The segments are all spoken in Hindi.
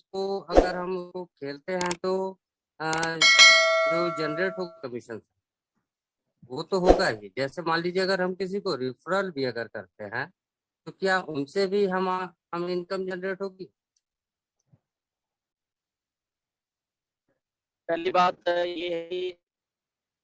उसको अगर हम उसको खेलते हैं तो जो जनरेट होगा कमीशन वो तो होगा ही। जैसे मान लीजिए अगर हम किसी को रिफरल भी अगर करते हैं तो क्या उनसे भी हम इनकम जनरेट होगी? पहली बात ये है कि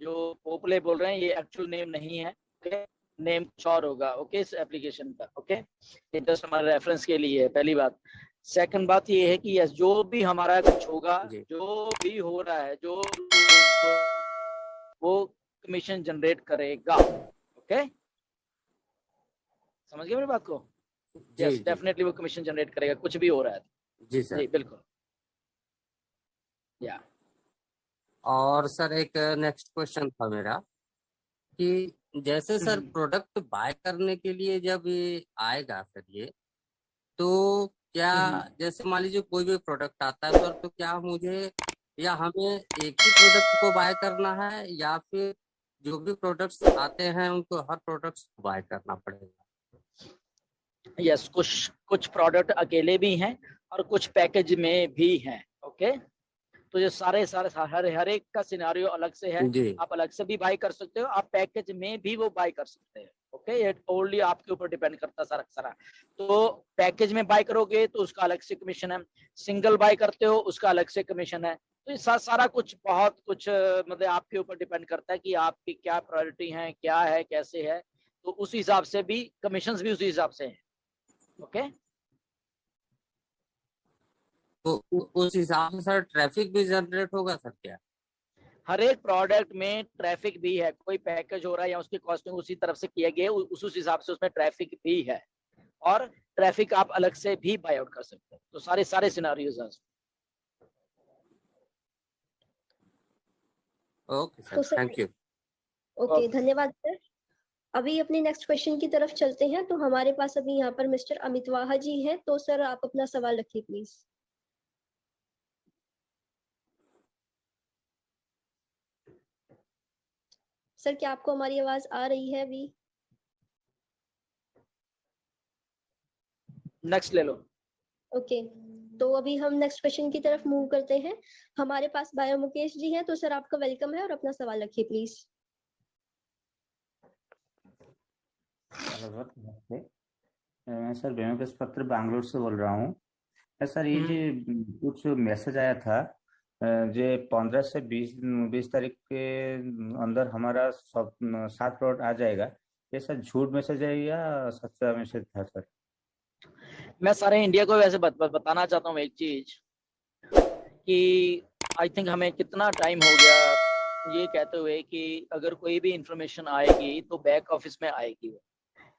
जो पोपले बोल रहे हैं ये एक्चुअल नेम नहीं है, ओके। नेम कुछ और होगा, ओके, इस एप्लीकेशन का, ओके। ये जस्ट हमारे रेफरेंस के लिए है, पहली बात। सेकंड बात ये है कि यस, जो भी हमारा कुछ होगा, जी जो भी हो रहा है, जो वो कमीशन जनरेट करेगा, ओके। समझ गए मेरी बात को? जी यस, जी डेफिनेटली वो कमीशन जनरेट करेगा, कुछ भी हो रहा है। जी सर। जी बिल्कुल, या और सर एक नेक्स्ट क्वेश्चन था मेरा कि जैसे सर प्रोडक्ट बाय करने के लिए जब ये आएगा सर ये, तो क्या जैसे मान लीजिए कोई भी प्रोडक्ट आता है सर, तो क्या मुझे या हमें एक ही प्रोडक्ट को बाय करना है या फिर जो भी प्रोडक्ट्स आते हैं उनको हर प्रोडक्ट्स को बाय करना पड़ेगा? यस, कुछ कुछ प्रोडक्ट अकेले भी हैं और कुछ पैकेज में भी हैं, ओके। तो ये सारे सारे हर एक का सिनारियो अलग से है। जी आप अलग से भी बाई कर सकते हो, आप पैकेज में भी वो बाई कर सकते हैं, ओके। ये ओनली आपके ऊपर डिपेंड करता है सारा सारा। तो पैकेज में बाई करोगे तो उसका अलग से कमीशन है, सिंगल बाई करते हो उसका अलग से कमीशन है। तो ये सारा कुछ बहुत कुछ मतलब आपके ऊपर डिपेंड करता है कि आपकी क्या प्रायोरिटी है, क्या है, कैसे है। तो उस हिसाब से भी कमीशन भी उसी हिसाब से है, ओके। तो उस हिसाब से सर ट्रैफिक भी जनरेट होगा सर क्या? हर एक प्रोडक्ट में ट्रैफिक भी है, कोई पैकेज हो रहा है या उसकी कॉस्टिंग उसी तरफ से किया गया उस हिसाब से उसमें ट्रैफिक भी है। और ट्रैफिक आप अलग से भी बाय आउट कर सकते हैं। तो सारे सारे सिनारियोज हैं। ओके सर, तो सर, थैंक यू। ओके, धन्यवाद सर। अभी अपने नेक्स्ट क्वेश्चन की तरफ चलते हैं। तो हमारे पास अभी यहाँ पर मिस्टर अमित वाहा जी हैं। तो सर आप अपना सवाल रखिए प्लीज। सर क्या आपको हमारी आवाज आ रही है अभी? नेक्स्ट ले लो। ओके, तो अभी हम नेक्स्ट क्वेश्चन की तरफ मूव करते हैं। हमारे पास बायो मुकेश जी हैं। तो सर आपका वेलकम है और अपना सवाल रखिए प्लीज। हेलो सर, नमस्ते। मैं सर वेंकटेश पत्र बैंगलोर से बोल रहा हूँ। सर ये जो कुछ मैसेज आया था जो 15 से 20 तारीख के अंदर हमारा सब 7 प्लॉट आ जाएगा। ये सर झूठ मैसेज है या सच्चा मैसेज था सर? मैं सारे इंडिया को वैसे बताना चाहता हूँ एक चीज कि आई थिंक हमें कितना टाइम हो गया ये कहते हुए कि अगर कोई भी इंफॉर्मेशन आएगी तो बैक ऑफिस में आएगी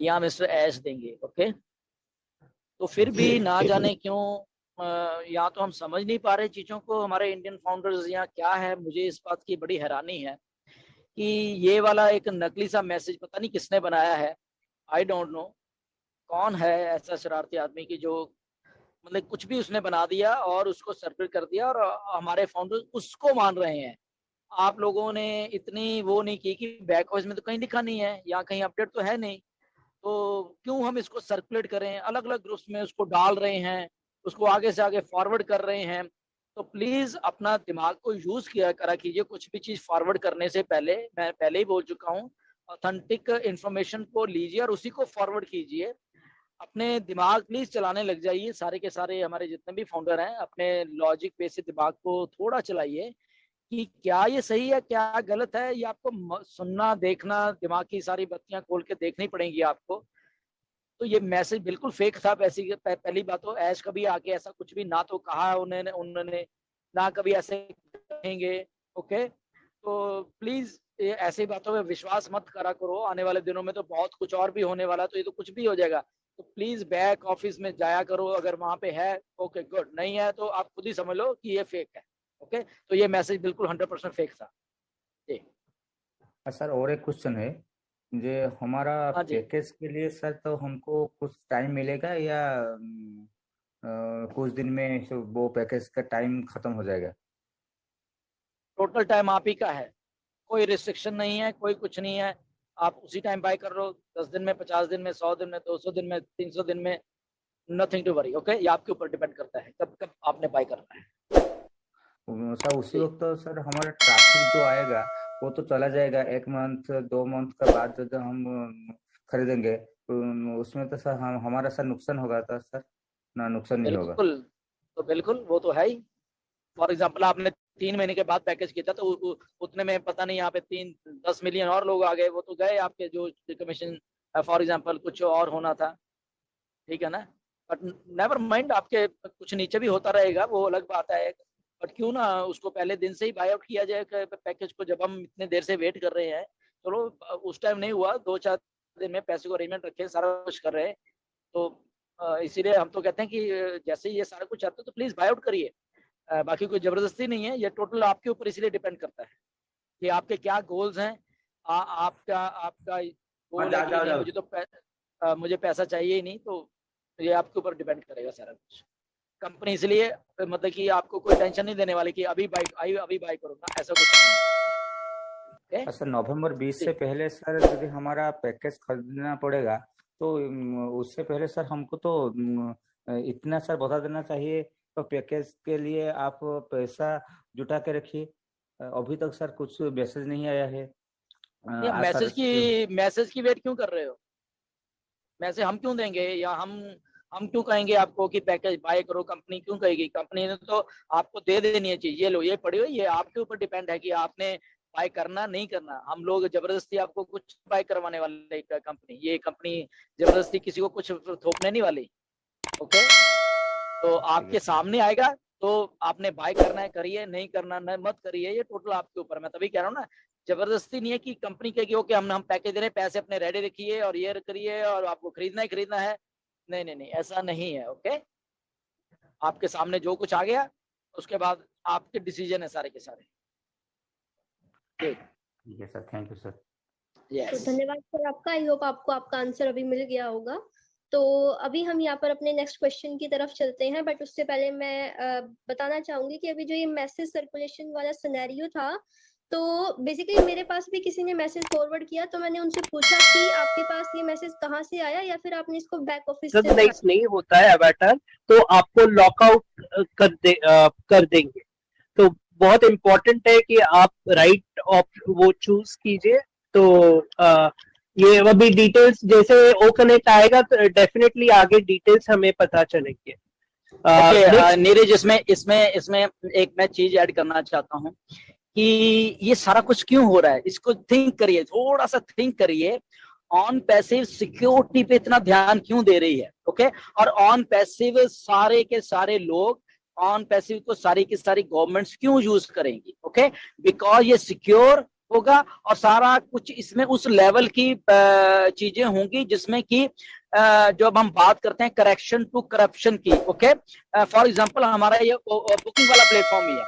या मिस्टर एस देंगे, ओके। तो फिर भी ना जाने क्यों या तो हम समझ नहीं पा रहे चीजों को, हमारे इंडियन फाउंडर्स, या क्या है। मुझे इस बात की बड़ी हैरानी है कि ये वाला एक नकली सा मैसेज पता नहीं किसने बनाया है। आई डोंट नो कौन है ऐसा शरारती आदमी की जो मतलब कुछ भी उसने बना दिया और उसको सर्कुलेट कर दिया और हमारे फाउंडर उसको मान रहे हैं। आप लोगों ने इतनी वो नहीं की कि बैक ऑफिस में तो कहीं लिखा नहीं है या कहीं अपडेट तो है नहीं, तो क्यों हम इसको सर्कुलेट करें, अलग अलग ग्रुप्स में उसको डाल रहे हैं, उसको आगे से आगे फॉरवर्ड कर रहे हैं। तो प्लीज अपना दिमाग को यूज किया करा कीजिए। कुछ भी चीज फॉरवर्ड करने से पहले, मैं पहले ही बोल चुका हूँ, ऑथेंटिक इंफॉर्मेशन को लीजिए और उसी को फॉरवर्ड कीजिए। अपने दिमाग प्लीज चलाने लग जाइए। सारे के सारे हमारे जितने भी फाउंडर हैं अपने लॉजिक बेस्ड दिमाग को थोड़ा चलाइए कि क्या ये सही है क्या गलत है। ये आपको सुनना, देखना, दिमाग की सारी बत्तियां खोल के देखनी पड़ेंगी आपको। तो ये मैसेज बिल्कुल फेक था। पहली बात तो ऐश कभी आके ऐसा कुछ भी ना तो कहा उन्होंने उन्होंने ना कभी ऐसे कहेंगे, ओके। तो प्लीज ऐसी बातों में विश्वास मत करा करो। आने वाले दिनों में तो बहुत कुछ और भी होने वाला, तो ये तो कुछ भी हो जाएगा। तो प्लीज बैक ऑफिस में जाया करो, अगर वहां पे है ओके गुड, नहीं है तो आप खुद ही समझ लो कि ये फेक है, ओके। तो ये मैसेज बिल्कुल 100% फेक था जी। सर और एक क्वेश्चन है, जो हमारा हाँ जी, पैकेज के लिए सर तो हमको कुछ टाइम मिलेगा या कुछ दिन में वो पैकेज का टाइम खत्म हो जाएगा? टोटल टाइम आप ही का है, कोई रिस्ट्रिक्शन नहीं है, कोई कुछ नहीं है। आप उसी टाइम बाय कर लो, 10 दिन में, 50 दिन में, 100 दिन में, 200 दिन में, 300 दिन में, नथिंग टू वरी। ओके, ये आपके ऊपर डिपेंड करता है कब कब आपने बाय करना है। सर उसी वक्त तो सर हमारा ट्रैफिक जो आएगा वो तो चला जाएगा, 1 मंथ 2 मंथ का बाद जब हम खरीदेंगे तो उसमें तो सर हम हमारा सर नुकसान होगा, तो सर ना नुकसान नहीं होगा। बिल्कुल, तो बिल्कुल वो तो है ही। फॉर एग्जाम्पल आपने 3 महीने के बाद पैकेज किया था तो उतने में पता नहीं यहाँ पे 10 मिलियन और लोग आ गए, वो तो गए आपके जो कमीशन। फॉर एग्जाम्पल कुछ और होना था, ठीक है ना। बट नेवर माइंड, आपके कुछ नीचे भी होता रहेगा, वो अलग बात है। बट क्यों ना उसको पहले दिन से ही बाय आउट किया जाए पैकेज को, जब हम इतने देर से वेट कर रहे हैं। चलो उस टाइम नहीं हुआ, 2-4 दिन में पैसे को अरेंजमेंट रखे, सारा कुछ कर रहे हैं। तो इसीलिए हम तो कहते हैं कि जैसे ही ये सारा कुछ आता है तो प्लीज बाय आउट करिए। बाकी कोई जबरदस्ती नहीं है, ये टोटल आपके ऊपर इसलिए डिपेंड करता है कि आपके क्या गोल्स हैं। आपका आपका गोल है कि नहीं मुझे तो मुझे पैसा चाहिए ही नहीं, तो ये आपके ऊपर डिपेंड करेगा सारा कुछ। कंपनी इसलिए मतलब कि आपको कोई टेंशन नहीं देने वाली कि अभी बाई करूंगा, ऐसा कुछ नहीं। सर नवंबर 20 से पहले सर यदि हमारा पैकेज खरीदना पड़ेगा तो उससे पहले सर हमको तो इतना सर बता देना चाहिए, तो पैकेज के लिए आप पैसा जुटा के रखिए। अभी तक सर कुछ मैसेज नहीं आया है। मैसेज की वेट क्यों कर रहे हो? मैसेज हम क्यों देंगे, या हम क्यों कहेंगे आपको कि पैकेज बाय करो? कंपनी क्यों कहेगी? कंपनी ने तो आपको दे देनी है चीज, ये लो ये पढ़ियो, ये आपके ऊपर डिपेंड है कि आपने बाय करना नहीं करना। हम लोग जबरदस्ती आपको कुछ बाय करवाने वाले कंपनी, ये कंपनी जबरदस्ती किसी को कुछ थोपने नहीं वाली। ओके, तो आपके सामने आएगा तो आपने बाय करना है करिए, नहीं करना न मत करिए, ये टोटल आपके ऊपर। मैं तभी कह रहा हूँ ना, जबरदस्ती नहीं है कि कंपनी कहेगी ओके हम पैकेज दे रहे हैं, पैसे अपने रेडी रखिए और ये करिए और आपको खरीदना ही खरीदना है। नहीं नहीं नहीं, ऐसा नहीं है। ओके, आपके सामने जो कुछ आ गया उसके बाद आपके डिसीजन है सारे के सारे। ठीक है सर, थैंक यू सर। तो धन्यवाद सर आपका। आई होप आपको आपका आंसर अभी मिल गया होगा। तो अभी हम यहाँ पर अपने नेक्स्ट क्वेश्चन की तरफ चलते हैं, बट उससे पहले मैं बताना चाहूंगी कि अभी जो ये मैसेज सर्कुलेशन वाला सिनेरियो था, तो बेसिकली मेरे पास भी किसी ने मैसेज फॉरवर्ड किया, तो मैंने उनसे पूछा कि आपके पास ये मैसेज कहाँ से आया, या फिर आपने इसको बैक ऑफिस से नहीं होता है अवतार, तो आपको लॉकआउट कर देंगे। तो बहुत इम्पोर्टेंट है कि आप राइट वो चूज कीजिए। तो ये अभी डिटेल्स जैसे ओ कनेक्ट आएगा तो डेफिनेटली आगे डिटेल्स हमें पता चलेंगे। नीरज, इसमें एक मैं चीज ऐड करना चाहता हूँ कि ये सारा कुछ क्यों हो रहा है, इसको थिंक करिए, थोड़ा सा थिंक करिए। ऑन पैसिव सिक्योरिटी पे इतना ध्यान क्यों दे रही है? ओके, और ऑन पैसिव सारे के सारे लोग ऑन पैसिव को सारी की सारी गवर्नमेंट्स क्यों यूज करेंगी? ओके, बिकॉज ये सिक्योर होगा और सारा कुछ इसमें उस लेवल की चीजें होंगी जिसमें कि जब हम बात करते हैं करेक्शन टू करप्शन की। ओके, फॉर एग्जांपल हमारा ये बुकिंग वाला प्लेटफॉर्म ही है।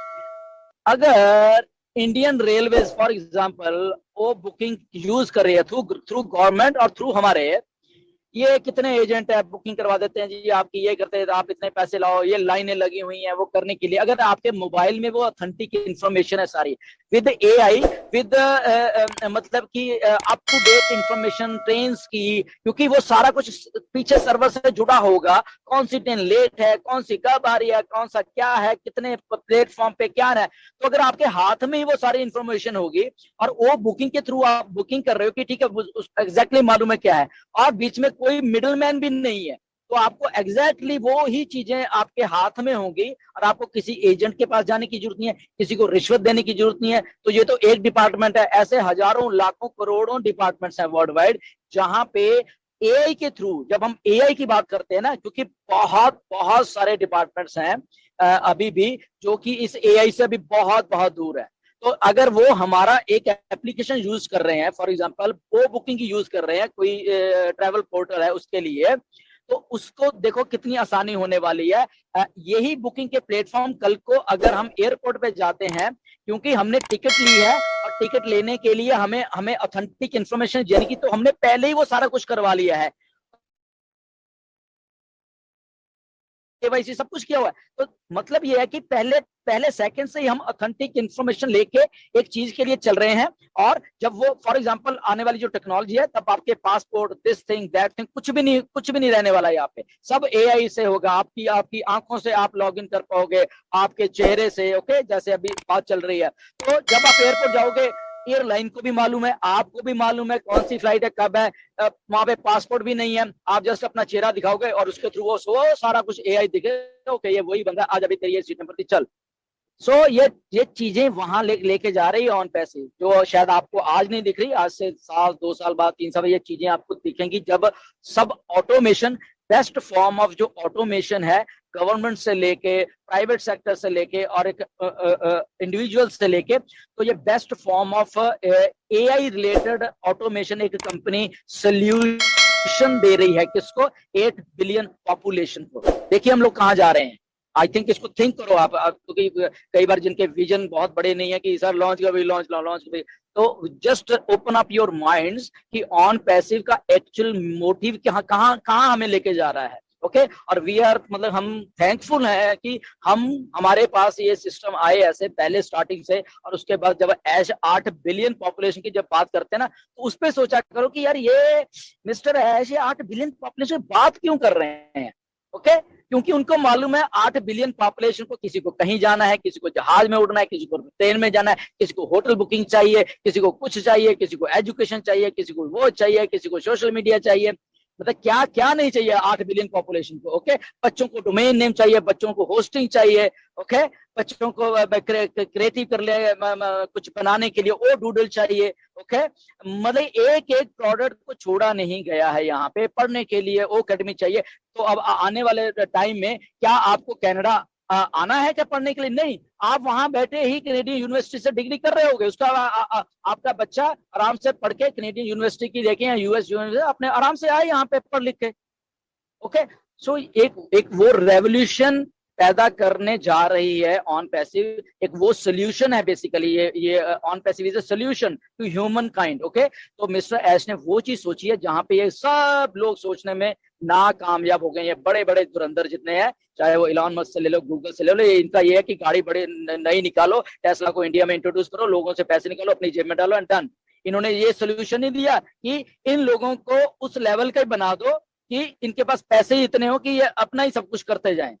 अगर इंडियन रेलवेज फॉर एग्जांपल वो बुकिंग यूज कर रही है थ्रू गवर्नमेंट और थ्रू हमारे, ये कितने एजेंट है बुकिंग करवा देते हैं जी, आपकी ये करते हैं, आप इतने पैसे लाओ, ये लाइनें लगी हुई हैं वो करने के लिए। अगर आपके मोबाइल में वो ऑथेंटिक इंफॉर्मेशन है सारी विद एआई, विद मतलब कि up to date information train की, क्योंकि वो सारा कुछ पीछे सर्वर से जुड़ा होगा, कौन सी ट्रेन लेट है, कौन सी कब आ रही है, कौन सा क्या है, कितने प्लेटफॉर्म पे क्या है। तो अगर आपके हाथ में ही वो सारी इंफॉर्मेशन होगी और वो बुकिंग के थ्रू आप बुकिंग कर रहे हो कि ठीक है एग्जैक्टली मालूम है क्या है, और बीच में कोई मिडलमैन भी नहीं है, तो आपको एग्जैक्टली वो ही चीजें आपके हाथ में होंगी और आपको किसी एजेंट के पास जाने की जरूरत नहीं है, किसी को रिश्वत देने की जरूरत नहीं है। तो ये तो एक डिपार्टमेंट है, ऐसे हजारों लाखों करोड़ों डिपार्टमेंट्स हैं वर्ल्ड वाइड, जहां पे एआई के थ्रू, जब हम एआई की बात करते हैं ना, क्योंकि बहुत बहुत सारे डिपार्टमेंट्स हैं अभी भी जो कि इस एआई से भी बहुत बहुत दूर है। तो अगर वो हमारा एक एप्लीकेशन यूज कर रहे हैं, फॉर एग्जांपल वो बुकिंग की यूज कर रहे हैं, कोई ट्रैवल पोर्टल है उसके लिए, तो उसको देखो कितनी आसानी होने वाली है। यही बुकिंग के प्लेटफॉर्म कल को अगर हम एयरपोर्ट पे जाते हैं, क्योंकि हमने टिकट ली है और टिकट लेने के लिए हमें ऑथेंटिक इंफॉर्मेशन देने की, तो हमने पहले ही वो सारा कुछ करवा लिया है, केवाईसी सब कुछ किया हुआ है। तो मतलब ये है कि पहले पहले सेकंड से ही हम ऑथेंटिक इंफॉर्मेशन लेके एक चीज के लिए चल रहे हैं। और जब वो फॉर एग्जांपल आने वाली जो टेक्नोलॉजी है, तब आपके passport this thing that thing कुछ भी नहीं रहने वाला है यहाँ पे। सब एआई से होगा। आपकी आंखों से आप लॉग इन कर पाओगे, आपके चेहरे से, ओके, जैसे अभी बात चल रही है। तो जब आप एयरपोर्ट जाओगे, एयरलाइन को भी मालूम है, आपको भी मालूम है कौन सी फ्लाइट है, कब है। वहां पे पासपोर्ट भी नहीं है, आप जस्ट अपना चेहरा दिखाओगे और उसके थ्रू वो सारा कुछ एआई दिखे, ओके ये वही बंदा, आज अभी तेरी सीट नंबर थी, चल। ये चीजें वहां लेके जा रही है ऑन पैसे, जो शायद आपको आज नहीं दिख रही, आज से साल 2 साल बाद 3 साल ये चीजें आपको दिखेंगी, जब सब ऑटोमेशन, बेस्ट फॉर्म ऑफ जो ऑटोमेशन है, गवर्नमेंट से लेके, प्राइवेट सेक्टर से लेके और एक इंडिविजुअल से लेके, तो ये best form of AI related automation एक कंपनी सोल्यूशन दे रही है। किसको? 8 बिलियन पॉपुलेशन को। देखिए हम लोग कहाँ जा रहे हैं। आई थिंक इसको थिंक करो आप, क्योंकि कई बार जिनके विजन बहुत बड़े नहीं है कि सर लॉन्च कभी, तो just open up your minds कि ऑन पैसिव का एक्चुअल मोटिव कहाँ हमें लेके जा रहा है। ओके और वी आर, मतलब हम थैंकफुल हैं कि हमारे पास ये सिस्टम आए ऐसे पहले स्टार्टिंग से। और उसके बाद जब ऐश 8 बिलियन पॉपुलेशन की जब बात करते हैं ना, तो उस पर सोचा करो कि यार ये मिस्टर ऐश 8 बिलियन पॉपुलेशन बात क्यों कर रहे हैं। ओके क्योंकि उनको मालूम है 8 बिलियन पॉपुलेशन को, किसी को कहीं जाना है, किसी को जहाज में उड़ना है, किसी को ट्रेन में जाना है, किसी को होटल बुकिंग चाहिए, किसी को कुछ चाहिए, किसी को एजुकेशन चाहिए, किसी को वो चाहिए, किसी को सोशल मीडिया चाहिए, मतलब क्या क्या नहीं चाहिए 8 बिलियन पॉपुलेशन को। ओके बच्चों को डोमेन नेम चाहिए, बच्चों को होस्टिंग चाहिए, ओके बच्चों को क्रिएटिव कर ले कुछ बनाने के लिए वो डूडल चाहिए। ओके मतलब एक एक प्रोडक्ट को छोड़ा नहीं गया है यहाँ पे, पढ़ने के लिए वो अकेडमी चाहिए। तो अब आने वाले टाइम में क्या आपको कनाडा आना है क्या पढ़ने के लिए? नहीं, आप वहां बैठे ही कैनेडियन यूनिवर्सिटी से डिग्री कर रहे होगे, उसका आपका बच्चा आराम से पढ़ के कैनेडियन यूनिवर्सिटी की देखें या यूएस यूनिवर्सिटी अपने आराम से आए यहाँ पे पढ़ लिख के। ओके सो एक वो रेवोल्यूशन पैदा करने जा रही है ऑन पैसिव, एक वो सोल्यूशन है बेसिकली। ये on passive is a solution to humankind. Okay तो मिस्टर ऐश ने वो चीज सोची है जहां पे ये सब लोग सोचने में नाकामयाब हो गए। ये बड़े बड़े धुरंधर जितने हैं, चाहे वो इलॉन मस्क से ले लो, गूगल से ले लो, इनका ये है कि गाड़ी बड़े नई निकालो, टेस्ला को इंडिया में इंट्रोड्यूस करो, लोगों से पैसे निकालो, अपनी जेब में डालो एंड डन। इन्होंने ये सोल्यूशन नहीं दिया कि इन लोगों को उस लेवल का बना दो कि इनके पास पैसे ही इतने हो कि ये अपना ही सब कुछ करते जाएं।